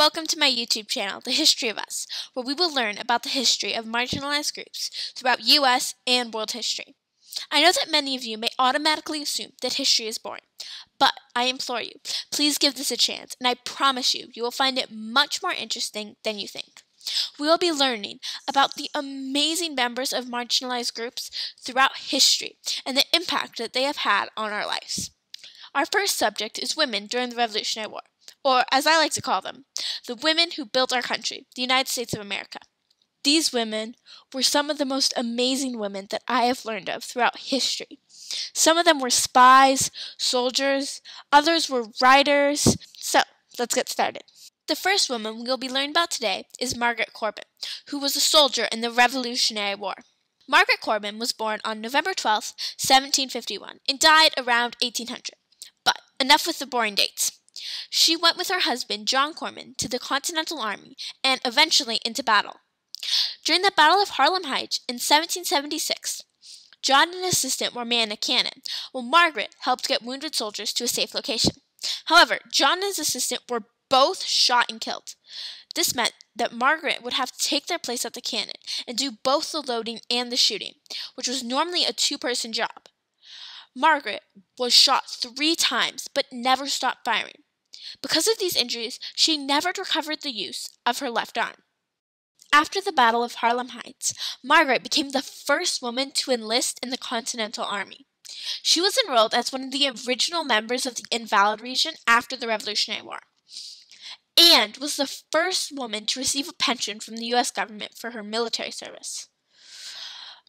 welcome to my YouTube channel, The History of Us, where we will learn about the history of marginalized groups throughout U.S. and world history. I know that many of you may automatically assume that history is boring, but I implore you, please give this a chance, and I promise you, you will find it much more interesting than you think. We will be learning about the amazing members of marginalized groups throughout history and the impact that they have had on our lives. Our first subject is women during the Revolutionary War, or as I like to call them, the women who built our country, the United States of America. These women were some of the most amazing women that I have learned of throughout history. Some of them were spies, soldiers, others were writers. So, let's get started. The first woman we will be learning about today is Margaret Corbin, who was a soldier in the Revolutionary War. Margaret Corbin was born on November 12, 1751, and died around 1800. But enough with the boring dates. She went with her husband, John Corbin, to the Continental Army and eventually into battle. During the Battle of Harlem Heights in 1776, John and his assistant were manning a cannon, while Margaret helped get wounded soldiers to a safe location. However, John and his assistant were both shot and killed. This meant that Margaret would have to take their place at the cannon and do both the loading and the shooting, which was normally a two-person job. Margaret was shot 3 times, but never stopped firing. Because of these injuries, she never recovered the use of her left arm. After the Battle of Harlem Heights, Margaret became the first woman to enlist in the Continental Army. She was enrolled as one of the original members of the Invalid Region after the Revolutionary War, and was the first woman to receive a pension from the U.S. government for her military service.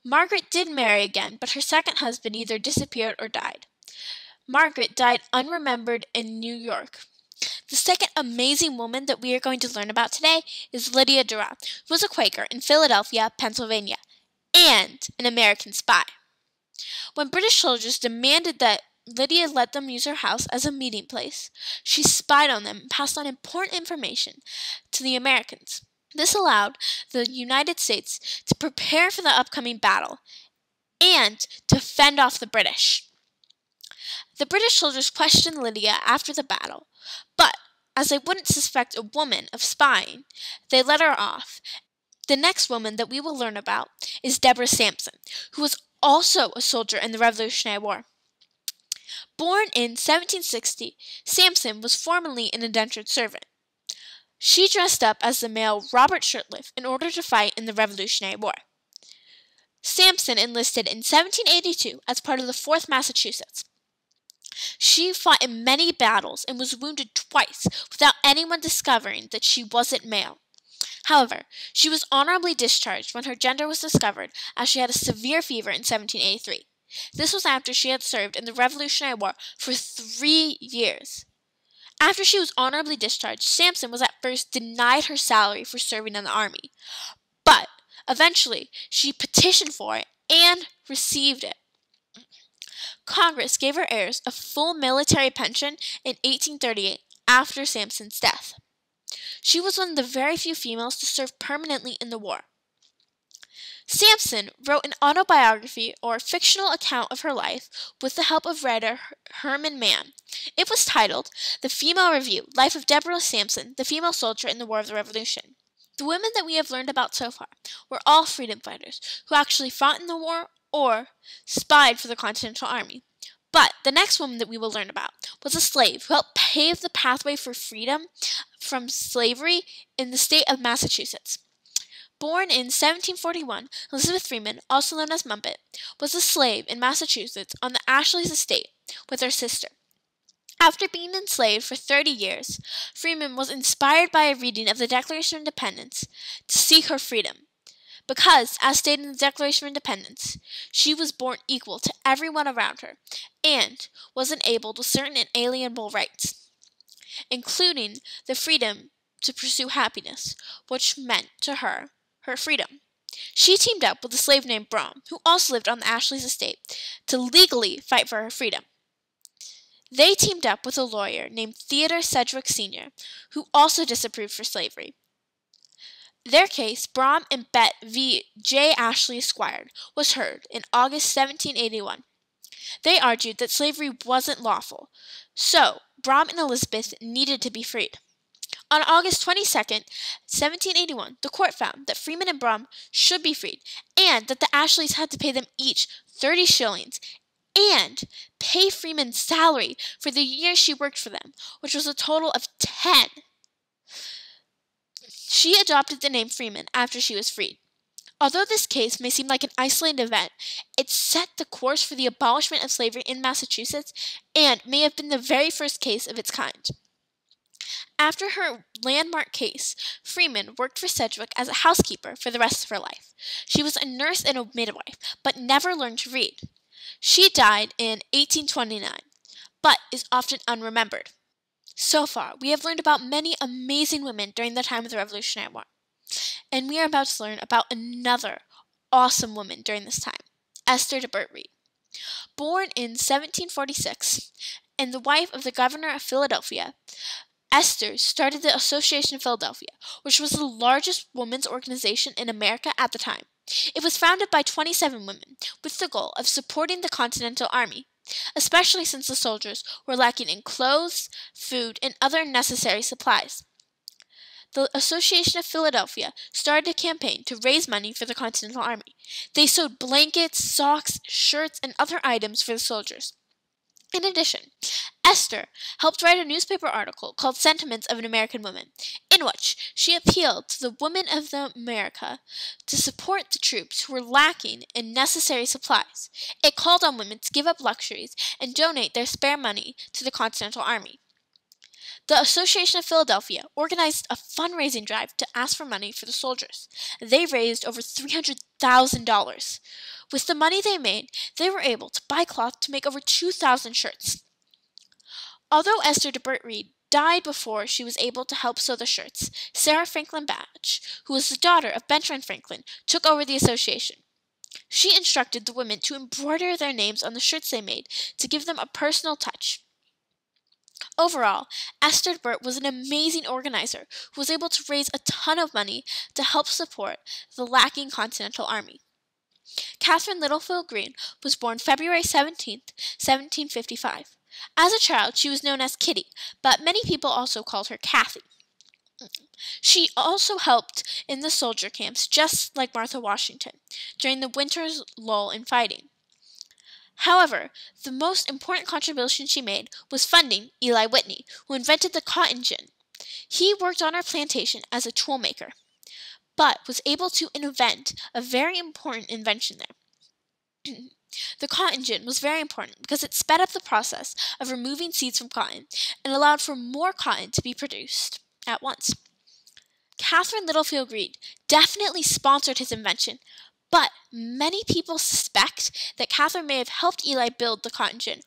Margaret did marry again, but her second husband either disappeared or died. Margaret died unremembered in New York. The second amazing woman that we are going to learn about today is Lydia Durant, who was a Quaker in Philadelphia, Pennsylvania, and an American spy. When British soldiers demanded that Lydia let them use her house as a meeting place, she spied on them and passed on important information to the Americans. This allowed the United States to prepare for the upcoming battle and to fend off the British. The British soldiers questioned Lydia after the battle, but as they wouldn't suspect a woman of spying, they let her off. The next woman that we will learn about is Deborah Sampson, who was also a soldier in the Revolutionary War. Born in 1760, Sampson was formerly an indentured servant. She dressed up as the male Robert Shirtliff in order to fight in the Revolutionary War. Sampson enlisted in 1782 as part of the 4th Massachusetts. She fought in many battles and was wounded twice without anyone discovering that she wasn't male. However, she was honorably discharged when her gender was discovered, as she had a severe fever in 1783. This was after she had served in the Revolutionary War for 3 years. After she was honorably discharged, Sampson was at first denied her salary for serving in the army, but eventually she petitioned for it and received it. Congress gave her heirs a full military pension in 1838 after Sampson's death. She was one of the very few females to serve permanently in the war. Sampson wrote an autobiography or fictional account of her life with the help of writer Herman Mann. It was titled The Female Review, Life of Deborah Sampson, the Female Soldier in the War of the Revolution. The women that we have learned about so far were all freedom fighters who actually fought in the war or spied for the Continental Army. But the next woman that we will learn about was a slave who helped pave the pathway for freedom from slavery in the state of Massachusetts. Born in 1741, Elizabeth Freeman, also known as Mumpet, was a slave in Massachusetts on the Ashley's estate with her sister. After being enslaved for 30 years, Freeman was inspired by a reading of the Declaration of Independence to seek her freedom. Because, as stated in the Declaration of Independence, she was born equal to everyone around her and was enabled with certain inalienable rights, including the freedom to pursue happiness, which meant to her freedom. She teamed up with a slave named Brom, who also lived on the Ashley's estate, to legally fight for her freedom. They teamed up with a lawyer named Theodore Sedgwick Sr., who also disapproved for slavery. Their case, Brom and Bet v. J. Ashley Esquire, was heard in August 1781. They argued that slavery wasn't lawful, so Brom and Elizabeth needed to be freed. On August 22nd, 1781, the court found that Freeman and Brum should be freed, and that the Ashleys had to pay them each 30 shillings and pay Freeman's salary for the year she worked for them, which was a total of 10. She adopted the name Freeman after she was freed. Although this case may seem like an isolated event, it set the course for the abolishment of slavery in Massachusetts and may have been the very first case of its kind. After her landmark case, Freeman worked for Sedgwick as a housekeeper for the rest of her life. She was a nurse and a midwife, but never learned to read. She died in 1829, but is often unremembered. So far, we have learned about many amazing women during the time of the Revolutionary War. And we are about to learn about another awesome woman during this time, Esther de Burt Reed. Born in 1746 and the wife of the governor of Philadelphia, Esther started the Association of Philadelphia, which was the largest women's organization in America at the time. It was founded by 27 women with the goal of supporting the Continental Army, especially since the soldiers were lacking in clothes, food, and other necessary supplies. The Association of Philadelphia started a campaign to raise money for the Continental Army. They sewed blankets, socks, shirts, and other items for the soldiers. In addition, Esther helped write a newspaper article called Sentiments of an American Woman, in which she appealed to the women of America to support the troops who were lacking in necessary supplies. It called on women to give up luxuries and donate their spare money to the Continental Army. The Association of Philadelphia organized a fundraising drive to ask for money for the soldiers. They raised over $300,000. With the money they made, they were able to buy cloth to make over 2,000 shirts. Although Esther de Burt Reed died before she was able to help sew the shirts, Sarah Franklin Batch, who was the daughter of Benjamin Franklin, took over the association. She instructed the women to embroider their names on the shirts they made to give them a personal touch. Overall, Esther de Burt was an amazing organizer who was able to raise a ton of money to help support the lacking Continental Army. Catherine Littlefield Greene was born February 17, 1755. As a child, she was known as Kitty, but many people also called her Kathy. She also helped in the soldier camps, just like Martha Washington, during the winter's lull in fighting. However, the most important contribution she made was funding Eli Whitney, who invented the cotton gin. He worked on our plantation as a tool maker, but was able to invent a very important invention there. The cotton gin was very important because it sped up the process of removing seeds from cotton and allowed for more cotton to be produced at once. Catherine Littlefield Greene definitely sponsored his invention, but many people suspect that Catherine may have helped Eli build the cotton gin,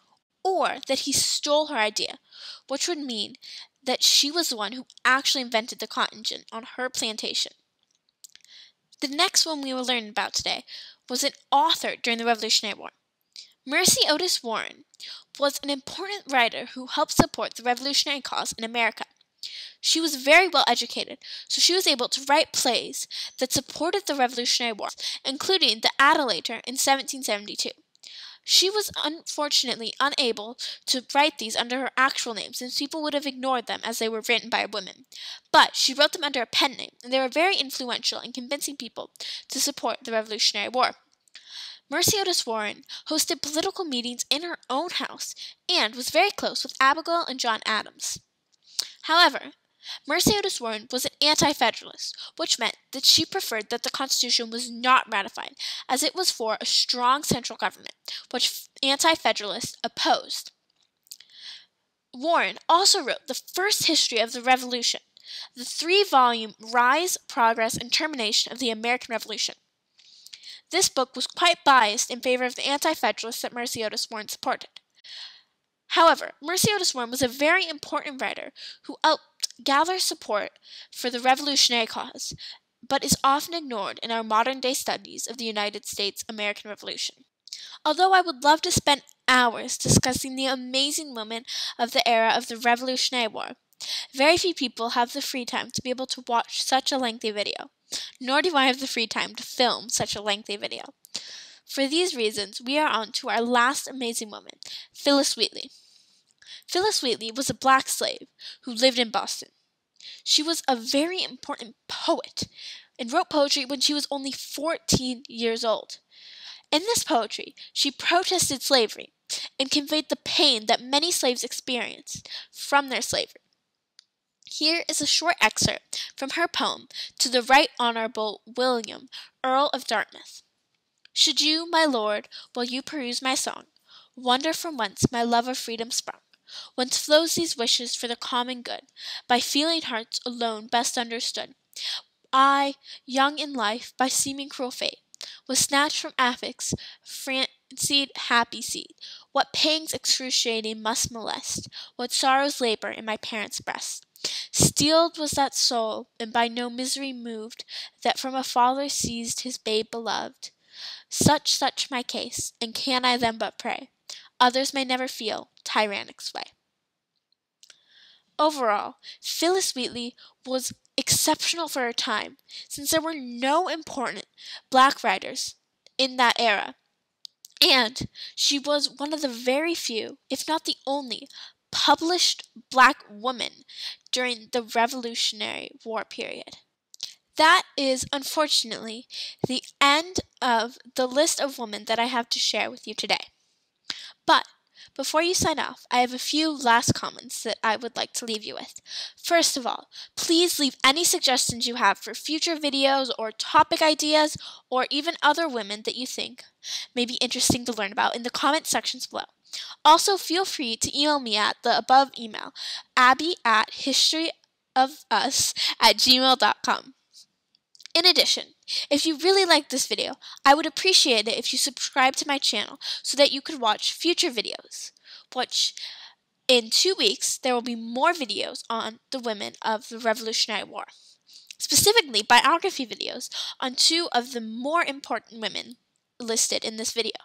or that he stole her idea, which would mean that she was the one who actually invented the cotton gin on her plantation. The next one we will learn about today was an author during the Revolutionary War. Mercy Otis Warren was an important writer who helped support the revolutionary cause in America. She was very well educated, so she was able to write plays that supported the Revolutionary War, including The Adelator in 1772. She was unfortunately unable to write these under her actual name, since people would have ignored them as they were written by a woman. But she wrote them under a pen name, and they were very influential in convincing people to support the Revolutionary War. Mercy Otis Warren hosted political meetings in her own house and was very close with Abigail and John Adams. However, Mercy Otis Warren was an anti-federalist, which meant that she preferred that the Constitution was not ratified, as it was for a strong central government, which anti-federalists opposed. Warren also wrote the first history of the Revolution, the 3-volume Rise, Progress, and Termination of the American Revolution. This book was quite biased in favor of the anti-federalists that Mercy Otis Warren supported. However, Mercy Otis Warren was a very important writer who helped gather support for the revolutionary cause, but is often ignored in our modern-day studies of the United States American Revolution. Although I would love to spend hours discussing the amazing women of the era of the Revolutionary War, very few people have the free time to be able to watch such a lengthy video, nor do I have the free time to film such a lengthy video. For these reasons, we are on to our last amazing woman, Phillis Wheatley. Phillis Wheatley was a black slave who lived in Boston. She was a very important poet and wrote poetry when she was only 14 years old. In this poetry, she protested slavery and conveyed the pain that many slaves experienced from their slavery. Here is a short excerpt from her poem to the Right Honorable William, Earl of Dartmouth. Should you, my lord, while you peruse my song, wonder from whence my love of freedom sprung, whence flows these wishes for the common good, by feeling hearts alone best understood, I, young in life, by seeming cruel fate, was snatched from Afric's fancied happy seat. What pangs excruciating must molest, what sorrows labor in my parents' breast. Steeled was that soul, and by no misery moved, that from a father seized his babe beloved. Such my case, and can I then but pray others may never feel tyrannic sway. Overall, Phillis Wheatley was exceptional for her time, since there were no important black writers in that era, and she was one of the very few, if not the only, published black woman during the Revolutionary War period. That is, unfortunately, the end of the list of women that I have to share with you today. But before you sign off, I have a few last comments that I would like to leave you with. First of all, please leave any suggestions you have for future videos or topic ideas or even other women that you think may be interesting to learn about in the comment sections below. Also, feel free to email me at the above email, abby@historyofus@gmail.com. In addition, if you really liked this video, I would appreciate it if you subscribe to my channel so that you could watch future videos, which in 2 weeks there will be more videos on the women of the Revolutionary War, specifically biography videos on 2 of the more important women listed in this video.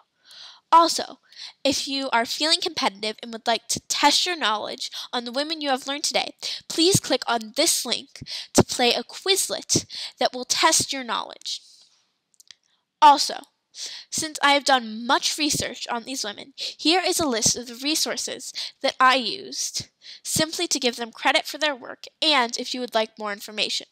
Also, if you are feeling competitive and would like to test your knowledge on the women you have learned today, please click on this link to play a Quizlet that will test your knowledge. Also, since I have done much research on these women, here is a list of the resources that I used, simply to give them credit for their work and if you would like more information.